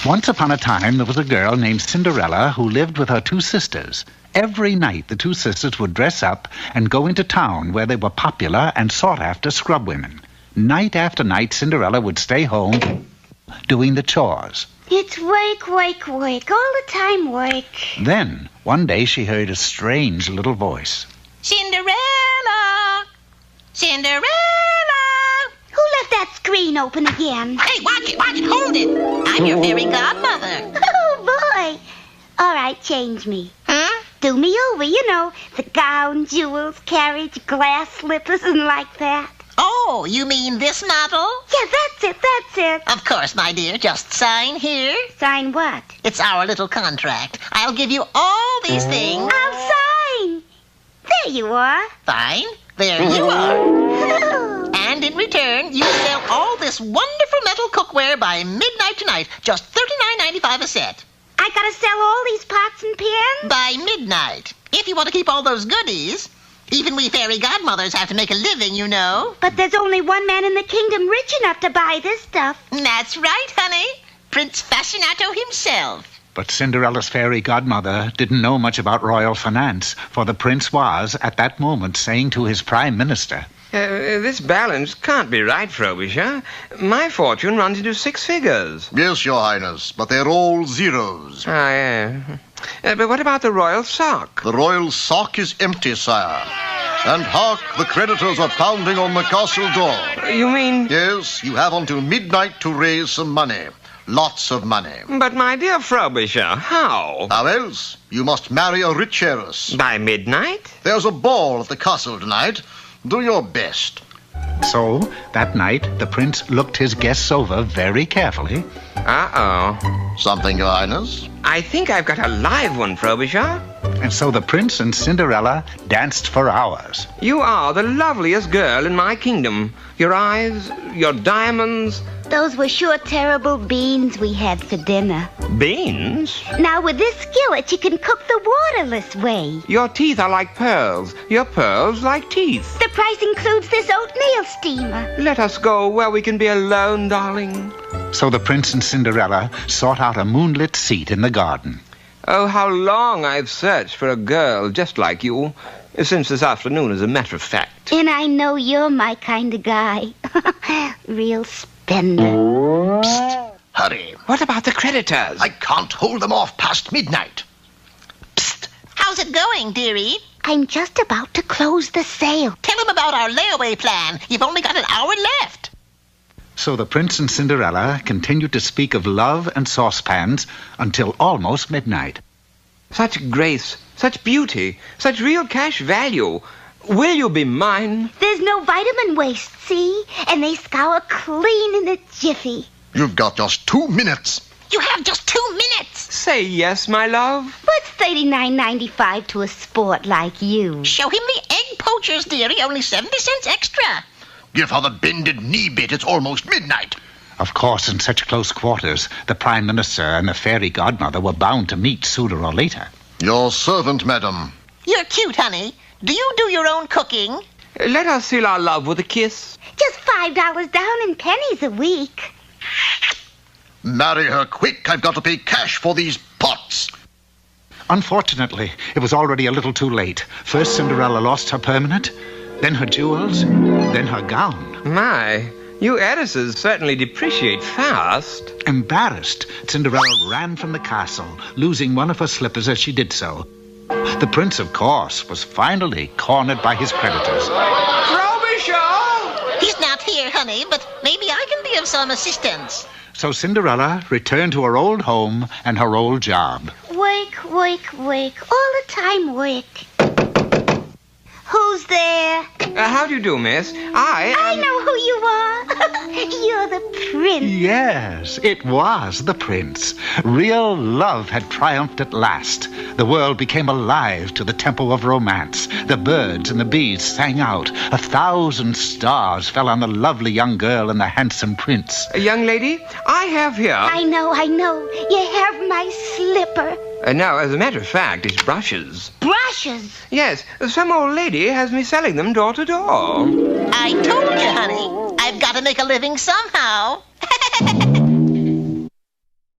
Once upon a time, there was a girl named Cinderella who lived with her two sisters. Every night, the two sisters would dress up and go into town where they were popular and sought-after scrubwomen. Night after night, Cinderella would stay home doing the chores. It's work, work, work. All the time work. Then, one day, she heard a strange little voice. Cinderella! Cinderella! Who left that screen open again? Hey, watch it, hold it! I'm your fairy godmother. Oh, boy. All right, change me. Huh? Do me over, you know, the gown, jewels, carriage, glass slippers, and like that. Oh, you mean this model? Yeah, that's it. Of course, my dear. Just sign here. Sign what? It's our little contract. I'll give you all these things. I'll sign. There you are. Fine. There you are. And in return, you sell all this wonderful metal cookware by midnight tonight. Just $39.95 a set. I gotta sell all these pots and pans? By midnight. If you want to keep all those goodies. Even we fairy godmothers have to make a living, you know. But there's only one man in the kingdom rich enough to buy this stuff. That's right, honey. Prince Fascinato himself. But Cinderella's fairy godmother didn't know much about royal finance, for the prince was, at that moment, saying to his prime minister, This balance can't be right, Frobisher. My fortune runs into 6 figures. Yes, Your Highness, but they're all zeros. Ah, yeah. But what about the royal sock? The royal sock is empty, sire. And hark, the creditors are pounding on the castle door. You mean... Yes, you have until midnight to raise some money. Lots of money. But, my dear Frobisher, how? How else? You must marry a rich heiress. By midnight? There's a ball at the castle tonight. Do your best. So, that night, the prince looked his guests over very carefully. Uh-oh. Something, Your Highness? I think I've got a live one, Frobisher. And so the prince and Cinderella danced for hours. You are the loveliest girl in my kingdom. Your eyes, your diamonds... Those were sure terrible beans we had for dinner. Beans? Now, with this skillet, you can cook the waterless way. Your teeth are like pearls. Your pearls like teeth. The price includes this oatmeal steamer. Let us go where we can be alone, darling. So the prince and Cinderella sought out a moonlit seat in the garden. Oh, how long I've searched for a girl just like you. Since this afternoon, as a matter of fact. And I know you're my kind of guy. Real spender. Psst! Hurry. What about the creditors? I can't hold them off past midnight. Psst! How's it going, dearie? I'm just about to close the sale. Tell him about our layaway plan. You've only got an hour left. So the prince and Cinderella continued to speak of love and saucepans until almost midnight. Such grace, such beauty, such real cash value. Will you be mine? There's no vitamin waste, see? And they scour clean in a jiffy. You've got just 2 minutes. You have just 2 minutes. Say yes, my love. What's $39.95 to a sport like you? Show him the egg poachers, dearie. Only 70 cents extra. Give her the bended knee bit. It's almost midnight. Of course, in such close quarters, the prime minister and the fairy godmother were bound to meet sooner or later. Your servant, madam. You're cute, honey. Do you do your own cooking? Let us seal our love with a kiss. Just $5 down and pennies a week. Marry her quick. I've got to pay cash for these pots. Unfortunately, it was already a little too late. First, Cinderella lost her permanent, then her jewels, then her gown. My, you heiresses certainly depreciate fast. Embarrassed, Cinderella ran from the castle, losing one of her slippers as she did so. The prince, of course, was finally cornered by his creditors. Frobisher! He's not here, honey, but maybe I can be of some assistance. So Cinderella returned to her old home and her old job. Work, work, work. All the time work. Who's there? How do you do, miss? I know who you are. You're the prince. Yes, it was the prince. Real love had triumphed at last. The world became alive to the tempo of romance. The birds and the bees sang out. 1,000 stars fell on the lovely young girl and the handsome prince. Young lady, I have here... I know. You have my slipper. Now, as a matter of fact, it's brushes. Brushes? Yes, some old lady has me selling them door to door. I told you, honey. I've got to make a living somehow.